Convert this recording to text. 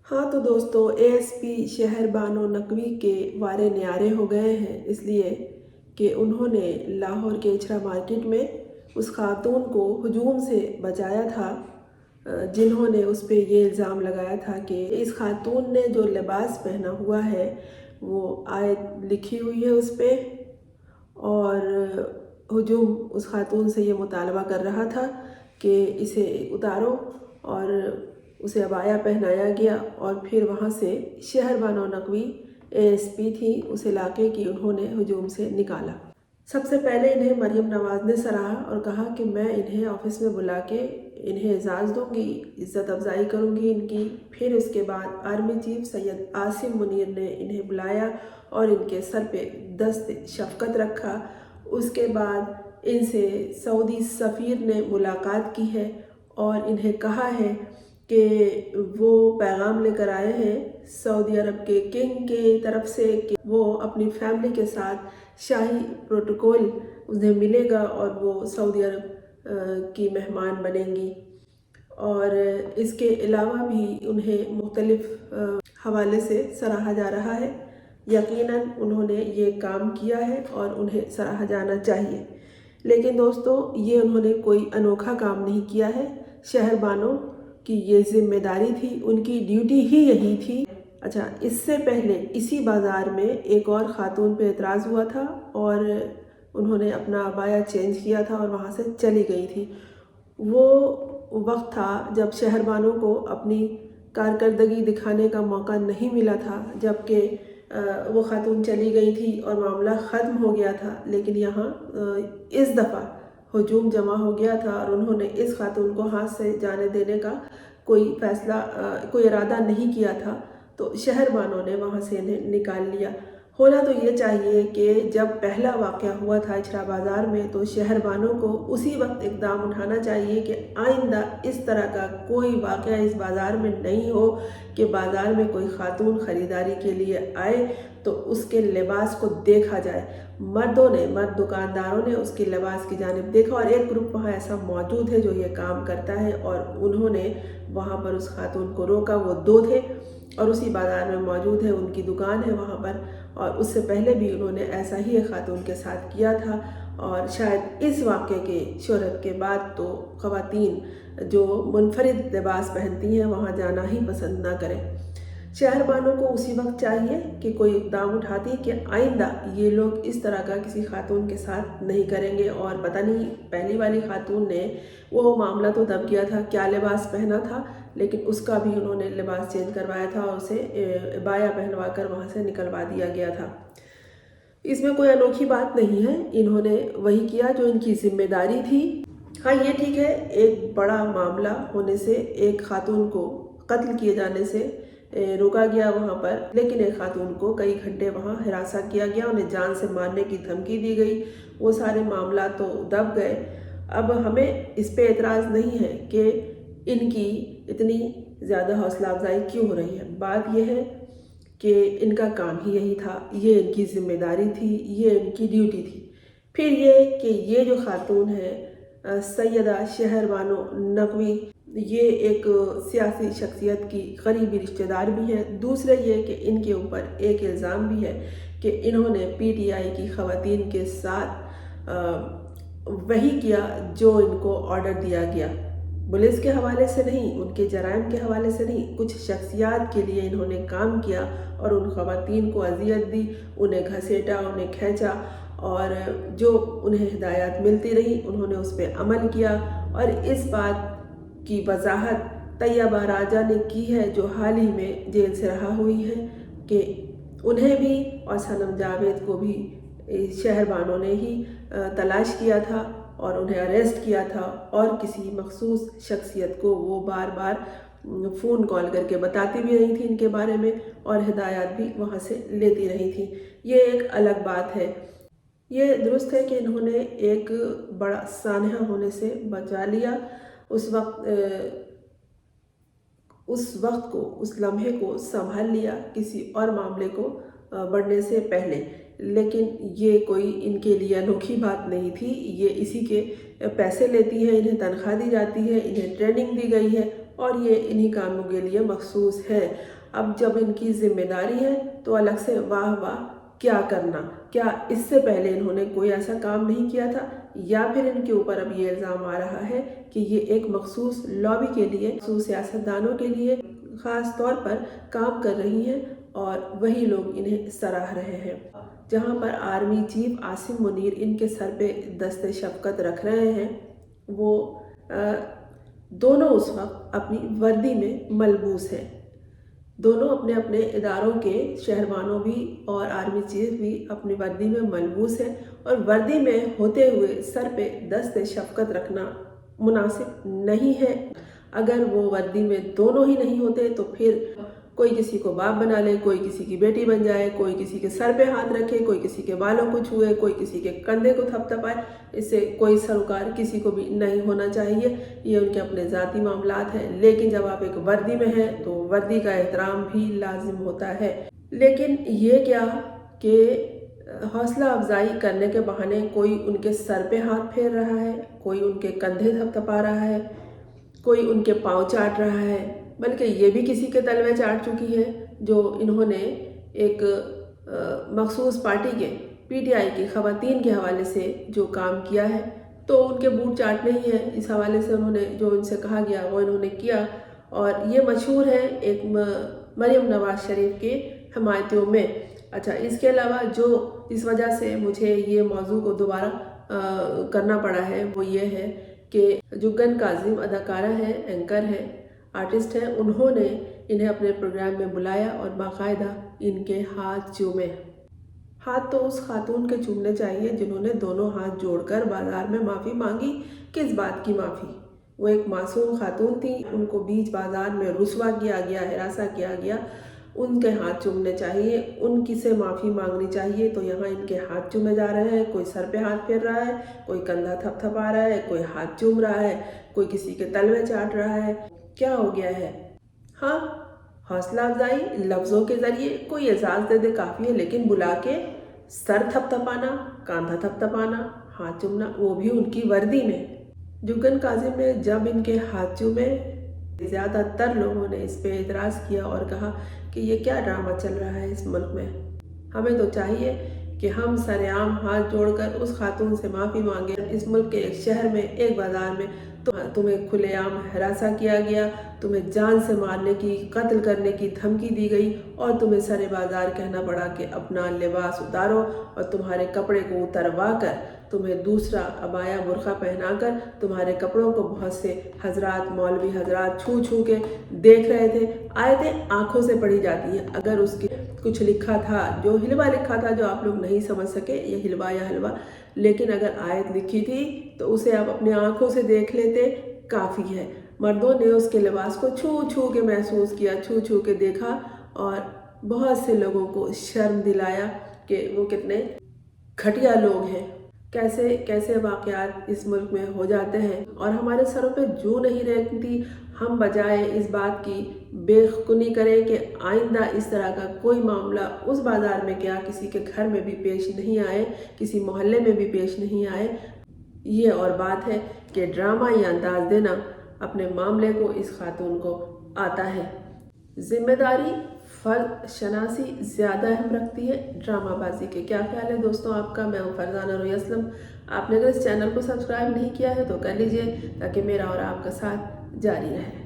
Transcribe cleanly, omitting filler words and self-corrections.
हाँ तो दोस्तों, एएसपी शहर बानो नकवी के वारे न्यारे हो गए हैं, इसलिए कि उन्होंने लाहौर के इचरा मार्केट में उस खातून को हुजूम से बचाया था, जिन्होंने उस पर ये इल्ज़ाम लगाया था कि इस खातून ने जो लिबास पहना हुआ है वो आयत लिखी हुई है उस पर, और हुजूम उस खातून से ये मुतालबा कर रहा था कि इसे उतारो, और उसे अबाया पहनाया गया। और फिर वहाँ से शहर बानो नकवी एएसपी थी उस इलाके की, उन्होंने हुजूम से निकाला। सबसे पहले इन्हें मरियम नवाज़ ने सराहा और कहा कि मैं इन्हें ऑफिस में बुला के इन्हें एजाज़ दूंगी, इज़्ज़त अफजाई करूंगी इनकी। फिर उसके बाद आर्मी चीफ सैयद आसिम मुनीर ने इन्हें बुलाया और इनके सर पे दस्त शफ़क़त रखा। उसके बाद इनसे सऊदी सफ़ीर ने मुलाकात की है और इन्हें कहा है कि वो पैगाम लेकर आए हैं सऊदी अरब के किंग के तरफ से कि वो अपनी फैमिली के साथ शाही प्रोटोकॉल उन्हें मिलेगा और वो सऊदी अरब की मेहमान बनेंगी। और इसके अलावा भी उन्हें मुख्तलिफ हवाले से सराहा जा रहा है। यकीनन उन्होंने ये काम किया है और उन्हें सराहा जाना चाहिए। लेकिन दोस्तों, ये उन्होंने कोई अनोखा काम नहीं किया है। शहर बानो की ये जिम्मेदारी थी, उनकी ड्यूटी ही यही थी। अच्छा, इससे पहले इसी बाज़ार में एक और ख़ातून पे एतराज़ हुआ था और उन्होंने अपना अबाया चेंज किया था और वहाँ से चली गई थी। वो वक्त था जब शहर बानो को अपनी कारकर्दगी दिखाने का मौका नहीं मिला था, जबकि वो खातून चली गई थी और मामला ख़त्म हो गया था। लेकिन यहाँ इस दफ़ा हुजूम जमा हो गया था और उन्होंने इस खातून को हाथ से जाने देने का कोई फ़ैसला, कोई इरादा नहीं किया था, तो शहर बानो ने वहाँ से इन्हें निकाल लिया। होना तो ये चाहिए कि जब पहला वाक़या हुआ था इचरा बाज़ार में, तो शहर बानो को उसी वक्त इक़दाम उठाना चाहिए कि आइंदा इस तरह का कोई वाक़या इस बाज़ार में नहीं हो कि बाज़ार में कोई ख़ातून ख़रीदारी के लिए आए तो उसके लिबास को देखा जाए। मर्द दुकानदारों ने उसके लिबास की जानिब देखा और एक ग्रुप वहाँ ऐसा मौजूद है जो ये काम करता है, और उन्होंने वहाँ पर उस खातून को रोका। वो दो थे और उसी बाज़ार में मौजूद है, उनकी दुकान है वहाँ पर, और उससे पहले भी उन्होंने ऐसा ही एक खातून के साथ किया था। और शायद इस वाक़े के शोहरत के बाद तो ख़वातीन जो मुनफरिद लिबास पहनती हैं वहाँ जाना ही पसंद ना करें। शहर बानो को उसी वक्त चाहिए कि कोई इक़दाम उठाती कि आइंदा ये लोग इस तरह का किसी खातून के साथ नहीं करेंगे। और पता नहीं पहली वाली खातून ने वो मामला तो दब गया था, क्या लिबास पहना था, लेकिन उसका भी उन्होंने लिबास चेंज करवाया था और उसे बाया पहनवा कर वहाँ से निकलवा दिया गया था। इसमें कोई अनोखी बात नहीं है, इन्होंने वही किया जो इनकी जिम्मेदारी थी। हाँ, ये ठीक है, एक बड़ा मामला होने से, एक खातून को कत्ल किए जाने से रोका गया वहाँ पर, लेकिन एक खातून को कई घंटे वहाँ हिरासा किया गया, उन्हें जान से मारने की धमकी दी गई। वो सारे मामला तो दब गए। अब हमें इस पे एतराज़ नहीं है कि इनकी इतनी ज़्यादा हौसला अफजाई क्यों हो रही है। बात यह है कि इनका काम ही यही था, ये इनकी ज़िम्मेदारी थी, ये इनकी ड्यूटी थी। फिर ये कि ये जो खातून है सैयदा शहर बानो नकवी, ये एक सियासी शख्सियत की करीबी रिश्तेदार भी हैं। दूसरे ये कि इनके ऊपर एक इल्ज़ाम भी है कि इन्होंने पीटीआई की ख़वातीन के साथ वही किया जो इनको ऑर्डर दिया गया, पुलिस के हवाले से नहीं, उनके जराइम के हवाले से नहीं, कुछ शख्सियात के लिए इन्होंने काम किया और उन ख़वातीन को अजियत दी, उन्हें घसीटा, उन्हें खींचा, और जो उन्हें हिदायत मिलती रही उन्होंने उस पर अमल किया। और इस बात की वजाहत तैयबा राजा ने की है, जो हाल ही में जेल से रहा हुई है, कि उन्हें भी और सनम जावेद को भी शहर बानो ने ही तलाश किया था और उन्हें अरेस्ट किया था, और किसी मखसूस शख्सियत को वो बार बार फ़ोन कॉल करके बताती भी रही थी इनके बारे में और हिदायत भी वहाँ से लेती रही थी। ये एक अलग बात है। ये दुरुस्त है कि इन्होंने एक बड़ा सानहा होने से बचा लिया, उस वक्त को, उस लम्हे को संभाल लिया किसी और मामले को बढ़ने से पहले। लेकिन ये कोई इनके लिए अनोखी बात नहीं थी। ये इसी के पैसे लेती हैं, इन्हें तनख्वाह दी जाती है, इन्हें ट्रेनिंग दी गई है और ये इन्हीं कामों के लिए मखसूस है। اب جب ان کی ذمہ داری ہے تو الگ سے واہ واہ کیا کرنا، کیا اس سے پہلے انہوں نے کوئی ایسا کام نہیں کیا تھا، یا پھر ان کے اوپر اب یہ الزام آ رہا ہے کہ یہ ایک مخصوص لابی کے لیے، مخصوص سیاستدانوں کے لیے خاص طور پر کام کر رہی ہیں اور وہی لوگ انہیں سراہ رہے ہیں۔ جہاں پر آرمی چیف عاصم منیر ان کے سر پہ دست شفقت رکھ رہے ہیں، وہ دونوں اس وقت اپنی وردی میں ملبوس ہیں۔ دونوں اپنے اپنے اداروں کے شہربانوں بھی اور آرمی چیف بھی اپنی وردی میں ملبوس ہیں، اور وردی میں ہوتے ہوئے سر پہ دست شفقت رکھنا مناسب نہیں ہے۔ اگر وہ وردی میں دونوں ہی نہیں ہوتے تو پھر کوئی کسی کو باپ بنا لے، کوئی کسی کی بیٹی بن جائے، کوئی کسی کے سر پہ ہاتھ رکھے، کوئی کسی کے بالوں کو چھوئے، کوئی کسی کے کندھے کو تھپ تھپائے، اس سے کوئی سروکار کسی کو بھی نہیں ہونا چاہیے۔ یہ ان کے اپنے ذاتی معاملات ہیں، لیکن جب آپ ایک وردی میں ہیں تو وردی کا احترام بھی لازم ہوتا ہے۔ لیکن یہ کیا کہ حوصلہ افزائی کرنے کے بہانے کوئی ان کے سر پہ ہاتھ پھیر رہا ہے، کوئی ان کے کندھے تھپ تھپا رہا ہے، کوئی ان کے پاؤں چاٹ رہا ہے، بلکہ یہ بھی کسی کے تلوے چاٹ چکی ہے جو انہوں نے ایک مخصوص پارٹی کے پی ٹی آئی کی خواتین کے حوالے سے جو کام کیا ہے، تو ان کے بوٹ چاٹ نہیں ہے۔ اس حوالے سے انہوں نے جو ان سے کہا گیا وہ انہوں نے کیا، اور یہ مشہور ہے ایک مریم نواز شریف کے حمایتیوں میں۔ اچھا، اس کے علاوہ جو اس وجہ سے مجھے یہ موضوع کو دوبارہ کرنا پڑا ہے وہ یہ ہے کہ جو گن کاظم اداکارہ ہے، اینکر ہے، آرٹسٹ ہیں، انہوں نے انہیں اپنے پروگرام میں بلایا اور باقاعدہ ان کے ہاتھ چومے۔ ہاتھ تو اس خاتون کے چومنے چاہیے جنہوں نے دونوں ہاتھ جوڑ کر بازار میں معافی مانگی۔ کس بات کی معافی؟ وہ ایک معصوم خاتون تھی، ان کو بیچ بازار میں رسوا کیا گیا، ہراساں کیا گیا، ان کے ہاتھ چومنے چاہیے، ان کی سے معافی مانگنی چاہیے۔ تو یہاں ان کے ہاتھ چومے جا رہے ہیں، کوئی سر پہ ہاتھ پھیر رہا ہے، کوئی کندھا تھپ تھپا رہا ہے، کوئی ہاتھ چوم رہا ہے، کوئی کسی کے تلوے چاٹ رہا ہے۔ کیا ہو گیا ہے؟ ہاں، حوصلہ افزائی لفظوں کے ذریعے کوئی اعزاز دے دے کافی ہے، لیکن بلا کے سر تھپ تھپانا، کاندھا تھپ تھپانا، ہاتھ چومنا، وہ بھی ان کی وردی میں۔ گن کاظم نے جب ان کے ہاتھ چومے، زیادہ تر لوگوں نے اس پہ اعتراض کیا اور کہا کہ یہ کیا ڈرامہ چل رہا ہے اس ملک میں۔ ہمیں تو چاہیے کہ ہم سر عام ہاتھ جوڑ کر اس خاتون سے معافی مانگیں۔ اس ملک کے ایک شہر میں، ایک بازار میں تمہیں کھلے عام ہراساں کیا گیا، تمہیں جان سے مارنے کی، قتل کرنے کی دھمکی دی گئی، اور تمہیں سر بازار کہنا پڑا کہ اپنا لباس اتارو، اور تمہارے کپڑے کو اتروا کر تمہیں دوسرا عبایا برقع پہنا کر تمہارے کپڑوں کو بہت سے حضرات، مولوی حضرات چھو چھو کے دیکھ رہے تھے۔ آیتیں آنکھوں سے پڑھی جاتی ہیں، اگر اس کے کچھ لکھا تھا، جو حلوہ لکھا تھا جو آپ لوگ نہیں سمجھ سکے، یہ حلوہ یا حلوہ، لیکن اگر آیت لکھی تھی تو اسے آپ اپنے آنکھوں سے دیکھ لیتے، کافی ہے۔ مردوں نے اس کے لباس کو چھو چھو کے محسوس کیا، چھو چھو کے دیکھا، اور بہت سے لوگوں کو شرم دلایا کہ وہ کتنے گھٹیا لوگ ہیں، کیسے کیسے واقعات اس ملک میں ہو جاتے ہیں، اور ہمارے سروں پہ جو نہیں رہتی۔ ہم بجائے اس بات کی بے خونی کریں کہ آئندہ اس طرح کا کوئی معاملہ اس بازار میں کیا کسی کے گھر میں بھی پیش نہیں آئے، کسی محلے میں بھی پیش نہیں آئے۔ یہ اور بات ہے کہ ڈرامہ یا انداز دینا اپنے معاملے کو اس خاتون کو آتا ہے۔ ذمہ داری، فرد شناسی زیادہ اہم رکھتی ہے ڈرامہ بازی کے۔ کیا خیال ہے دوستوں آپ کا؟ میں ہوں فرزانہ روی اسلم۔ آپ نے اگر اس چینل کو سبسکرائب نہیں کیا ہے تو کر لیجئے تاکہ میرا اور آپ کا ساتھ جاری رہے۔